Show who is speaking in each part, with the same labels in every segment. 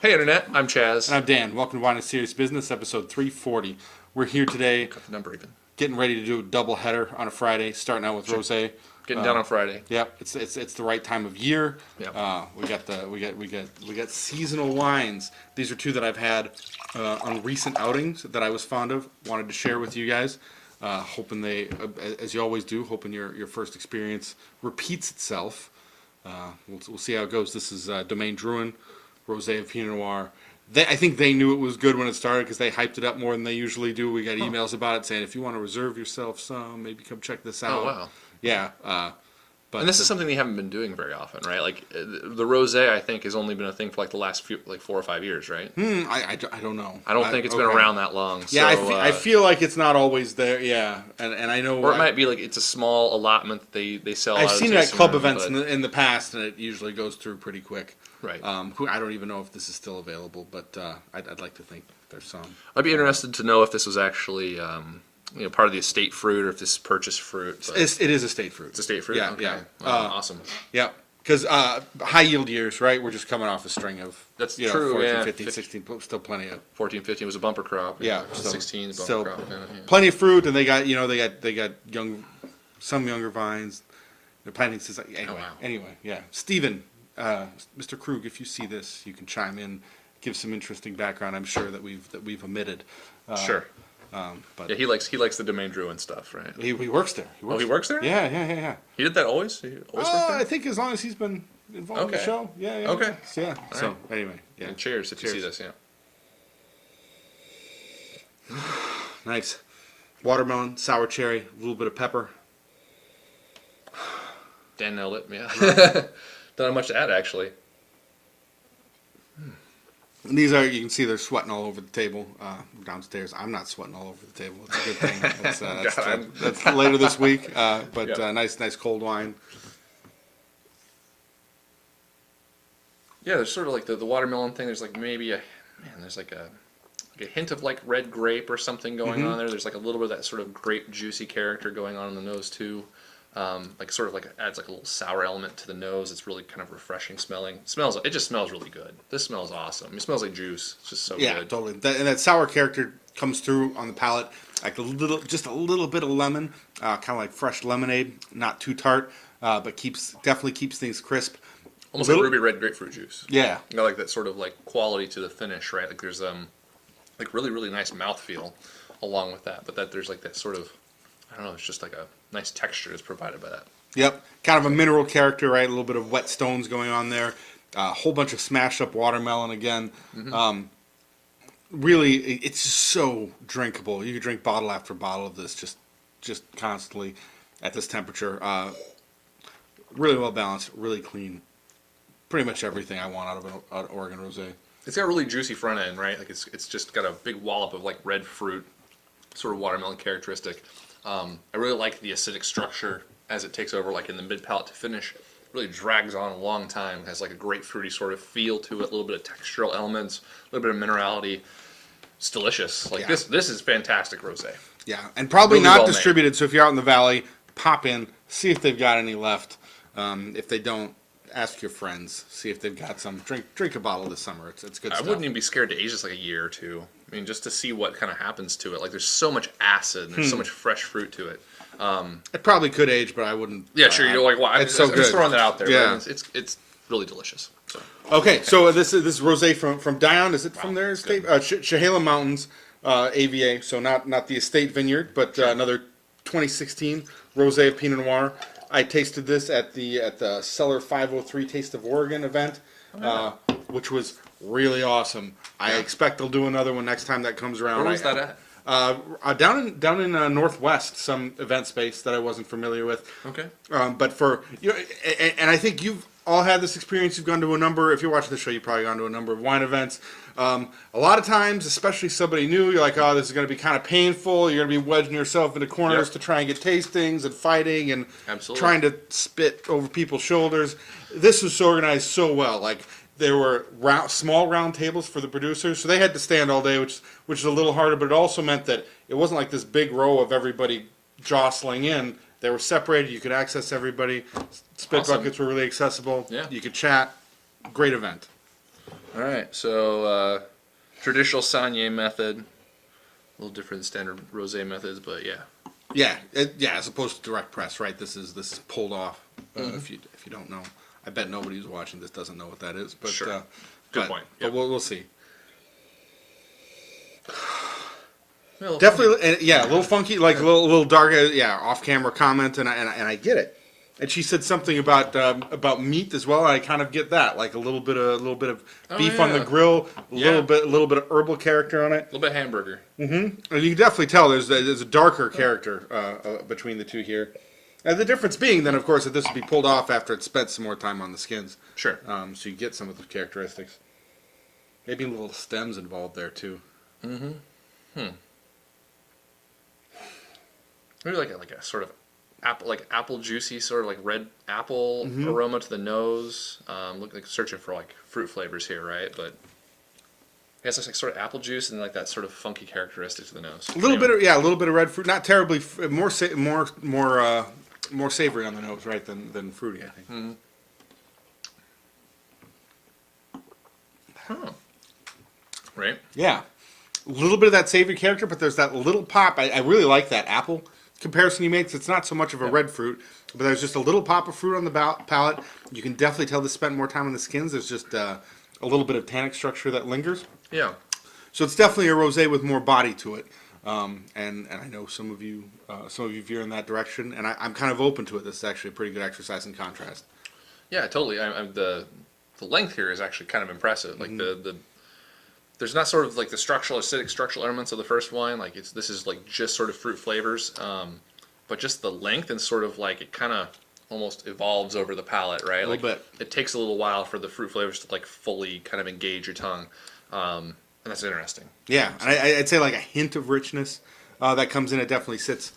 Speaker 1: Hey Internet, I'm Chaz.
Speaker 2: And I'm Dan. Welcome to Wine and Serious Business, episode 340. We're here today
Speaker 1: Got the number even.
Speaker 2: getting ready to do a double header on a Friday, starting out with rosé.
Speaker 1: Getting done on Friday.
Speaker 2: Yep, it's the right time of year.
Speaker 1: Yep.
Speaker 2: We got seasonal wines. These are two that I've had on recent outings that I was fond of. Wanted to share with you guys. Hoping they, as you always do, hoping your first experience repeats itself. We'll see how it goes. This is Domaine Douhin Roses of Pinot Noir. I think they knew it was good when it started because they hyped it up more than they usually do. We got emails about it saying if you want to reserve yourself some, maybe come check this out.
Speaker 1: Oh wow.
Speaker 2: Yeah.
Speaker 1: And this is something they haven't been doing very often, right? Like the rosé, I think, has only been a thing for like the last 4 or 5 years, right?
Speaker 2: I don't know.
Speaker 1: I don't think it's been around that long.
Speaker 2: Yeah,
Speaker 1: so,
Speaker 2: I feel like it's not always there. Yeah, and I know.
Speaker 1: Or it might be like it's a small allotment they sell.
Speaker 2: I've
Speaker 1: out
Speaker 2: seen
Speaker 1: of
Speaker 2: it at club
Speaker 1: room,
Speaker 2: events
Speaker 1: but...
Speaker 2: in the past, and it usually goes through pretty quick.
Speaker 1: Right.
Speaker 2: I don't even know if this is still available, but I'd like to think there's some.
Speaker 1: I'd be interested to know if this was actually part of the estate fruit or if this is purchased fruit. But...
Speaker 2: It is estate fruit.
Speaker 1: It's estate fruit?
Speaker 2: Yeah,
Speaker 1: okay.
Speaker 2: yeah.
Speaker 1: Awesome.
Speaker 2: Yeah, because high yield years, right? We're just coming off a string of
Speaker 1: That's
Speaker 2: true,
Speaker 1: 14,
Speaker 2: yeah.
Speaker 1: 15,
Speaker 2: 16, still plenty of
Speaker 1: 14, 15 was a bumper crop.
Speaker 2: yeah.
Speaker 1: 16 is a
Speaker 2: still
Speaker 1: bumper crop. Yeah.
Speaker 2: plenty of fruit, and they got some younger vines. They're planting since anyway.
Speaker 1: Oh, wow.
Speaker 2: Anyway, yeah. Stephen, Mr. Krug, if you see this, you can chime in, give some interesting background. I'm sure that we've omitted.
Speaker 1: Sure.
Speaker 2: But
Speaker 1: Yeah, he likes the Domaine Douhin stuff, right?
Speaker 2: he works there.
Speaker 1: Oh, he works there?
Speaker 2: Yeah.
Speaker 1: He did that always? He always worked there?
Speaker 2: I think as long as he's been involved in the
Speaker 1: Okay.
Speaker 2: show. Yeah.
Speaker 1: Okay.
Speaker 2: Yeah. So
Speaker 1: right.
Speaker 2: anyway, yeah.
Speaker 1: And cheers if you see this, yeah.
Speaker 2: Nice. Watermelon, sour cherry, a little bit of pepper.
Speaker 1: Dan nailed it, yeah. Don't have much to add, actually.
Speaker 2: And these are, you can see they're sweating all over the table downstairs. I'm not sweating all over the table. It's a good thing. That's later this week. But
Speaker 1: Yep.
Speaker 2: Nice cold wine.
Speaker 1: Yeah, there's sort of like the watermelon thing. There's like maybe there's like a hint of like red grape or something going on there. There's like a little bit of that sort of grape juicy character going on in the nose too. Like sort of like adds like a little sour element to the nose. It's really kind of refreshing smelling. It just smells really good. This smells awesome. It smells like juice. It's just so
Speaker 2: Yeah,
Speaker 1: good.
Speaker 2: totally. And that sour character comes through on the palate, like just a little bit of lemon, kind of like fresh lemonade. Not too tart, but definitely keeps things crisp.
Speaker 1: Almost like ruby red grapefruit juice.
Speaker 2: Yeah.
Speaker 1: You got like that sort of like quality to the finish, right? Like there's like really really nice mouthfeel along with that, but that there's like that sort of, I don't know, it's just like a nice texture is provided by that.
Speaker 2: Yep, kind of a mineral character, right? A little bit of wet stones going on there. A whole bunch of smashed up watermelon again. Really, it's just so drinkable. You could drink bottle after bottle of this just constantly at this temperature. Really well balanced, really clean. Pretty much everything I want out of Oregon rosé.
Speaker 1: It's got a really juicy front end, right? Like it's just got a big wallop of like red fruit, sort of watermelon characteristic. I really like the acidic structure as it takes over, like in the mid palate to finish. It really drags on a long time. It has like a grapefruity sort of feel to it, a little bit of textural elements, a little bit of minerality. It's delicious. Like this is fantastic rosé.
Speaker 2: Yeah, and probably
Speaker 1: Really
Speaker 2: not
Speaker 1: well
Speaker 2: distributed. So if you're out in the valley, pop in, see if they've got any left. If they don't, ask your friends, see if they've got some. Drink a bottle this summer. It's good
Speaker 1: I
Speaker 2: stuff.
Speaker 1: wouldn't even be scared to age this like a year or two. I mean, just to see what kind of happens to it. Like there's so much acid and there's so much fresh fruit to it.
Speaker 2: It probably could age, but I wouldn't.
Speaker 1: Yeah, sure. You're like, well, I'm
Speaker 2: It's so
Speaker 1: just
Speaker 2: good.
Speaker 1: throwing that out there.
Speaker 2: Yeah.
Speaker 1: But it's really delicious. So.
Speaker 2: Okay, so this is rosé from Dion. Is it from their
Speaker 1: it's
Speaker 2: estate? Chehalem Mountains, AVA. So not the estate vineyard, but another 2016 rosé of Pinot Noir. I tasted this at the Cellar 503 Taste of Oregon event, which was really awesome. I expect they'll do another one next time that comes around.
Speaker 1: Where was that at?
Speaker 2: Down in Northwest, some event space that I wasn't familiar with.
Speaker 1: Okay.
Speaker 2: But for you, and I think you've all had this experience. You've gone to a number. If you're watching the show, you've probably gone to a number of wine events. A lot of times, especially somebody new, you're like, oh, this is going to be kind of painful. You're going to be wedging yourself into corners to try and get tastings and fighting and trying to spit over people's shoulders. This was organized so well. Like there were small round tables for the producers, so they had to stand all day, which is a little harder. But it also meant that it wasn't like this big row of everybody jostling in. They were separated. You could access everybody. Spit buckets were really accessible.
Speaker 1: Yeah.
Speaker 2: You could chat. Great event.
Speaker 1: All right, so traditional Saignée method, a little different than standard rosé methods, but yeah.
Speaker 2: Yeah, as opposed to direct press, right? This is pulled off. If you don't know, I bet nobody who's watching this doesn't know what that is. But
Speaker 1: Sure. Good point.
Speaker 2: But
Speaker 1: Yep.
Speaker 2: we'll see.
Speaker 1: Well,
Speaker 2: Definitely, a little funky, like a little dark. Off-camera comment, and I get it. And she said something about meat as well. And I kind of get that, like a little bit of beef on the
Speaker 1: yeah.
Speaker 2: grill, a
Speaker 1: Yeah.
Speaker 2: little bit of herbal character on it.
Speaker 1: A little bit hamburger.
Speaker 2: And you can definitely tell there's a darker character between the two here. And the difference being, then, of course, that this would be pulled off after it spent some more time on the skins.
Speaker 1: Sure.
Speaker 2: So you get some of the characteristics. Maybe little stems involved there, too.
Speaker 1: Maybe like a sort of apple juicy, sort of like red apple aroma to the nose. Look like searching for like fruit flavors here, right? But I guess it's like sort of apple juice and like that sort of funky characteristic to the nose.
Speaker 2: A little bit of red fruit. Not terribly more savory on the nose, right, than fruity, I think.
Speaker 1: Huh. Right.
Speaker 2: Yeah, a little bit of that savory character, but there's that little pop. I really like that apple comparison you made. 'Cause it's not so much of a red fruit, but there's just a little pop of fruit on the palate. You can definitely tell this spent more time on the skins. There's just a little bit of tannic structure that lingers.
Speaker 1: Yeah.
Speaker 2: So it's definitely a rosé with more body to it. And I know some of you veer in that direction, and I'm kind of open to it. This is actually a pretty good exercise in contrast.
Speaker 1: Yeah, totally. The length here is actually kind of impressive. Like there's not sort of like the acidic structural elements of the first wine. Like this is like just sort of fruit flavors, but just the length and sort of like it kind of almost evolves over the palate, right?
Speaker 2: A little bit.
Speaker 1: It takes a little while for the fruit flavors to like fully kind of engage your tongue, and that's interesting.
Speaker 2: Yeah, and I'd say like a hint of richness that comes in. It definitely sits.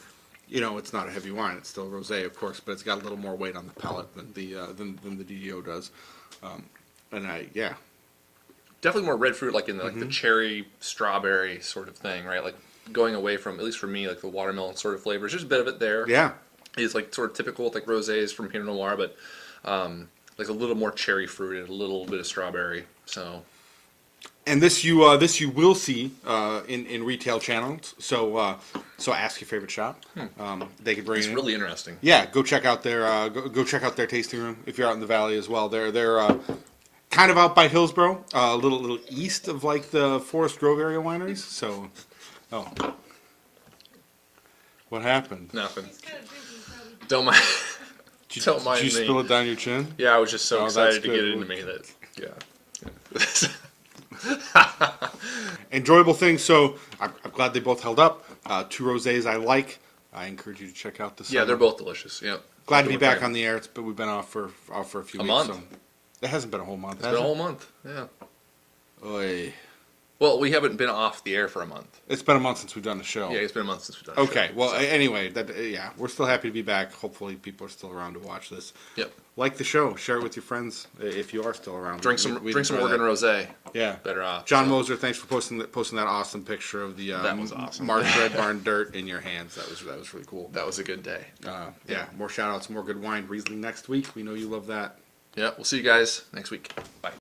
Speaker 2: It's not a heavy wine. It's still rosé, of course, but it's got a little more weight on the palate than the DDO does.
Speaker 1: Definitely more red fruit, like in the cherry, strawberry sort of thing, right? Like going away from, at least for me, like the watermelon sort of flavors. There's a bit of it there.
Speaker 2: Yeah.
Speaker 1: It's like sort of typical with like rosés from Pinot Noir, but like a little more cherry fruited, a little bit of strawberry. So.
Speaker 2: And this you will see in retail channels. So ask your favorite shop. They can bring
Speaker 1: It's
Speaker 2: it in.
Speaker 1: really interesting.
Speaker 2: Yeah, go check out their go check out their tasting room if you're out in the valley as well. They're kind of out by Hillsboro, a little east of like the Forest Grove area wineries. So, what happened?
Speaker 1: Nothing. Don't mind. Don't mind
Speaker 2: Did you
Speaker 1: me.
Speaker 2: spill it down your chin?
Speaker 1: Yeah, I was just so
Speaker 2: Oh,
Speaker 1: excited
Speaker 2: that's
Speaker 1: to get
Speaker 2: good.
Speaker 1: it into me that
Speaker 2: Enjoyable things. So I'm glad they both held up. Two rosés I like. I encourage you to check out this.
Speaker 1: Yeah, they're both delicious. Yep.
Speaker 2: Glad to be back on the air. But we've been off for a few weeks.
Speaker 1: month.
Speaker 2: So it hasn't been a whole month.
Speaker 1: It's been a whole month. Yeah.
Speaker 2: Oy.
Speaker 1: Well, we haven't been off the air for a month.
Speaker 2: It's been a month since we've done the show.
Speaker 1: Yeah, it's been a month since we've done the show.
Speaker 2: Okay. Well, anyway, we're still happy to be back. Hopefully, people are still around to watch this.
Speaker 1: Yep.
Speaker 2: Like the show, share it with your friends if you are still around.
Speaker 1: Drink some
Speaker 2: We'd
Speaker 1: Oregon
Speaker 2: enjoy that.
Speaker 1: rosé.
Speaker 2: Yeah.
Speaker 1: Better off.
Speaker 2: John
Speaker 1: so.
Speaker 2: Moser, thanks for posting that awesome picture of the
Speaker 1: That was awesome.
Speaker 2: Marked Red Barn dirt in your hands. That was really cool.
Speaker 1: That was a good day.
Speaker 2: Yeah. More shout outs, more good wine. Riesling next week. We know you love that.
Speaker 1: Yeah, we'll see you guys next week. Bye.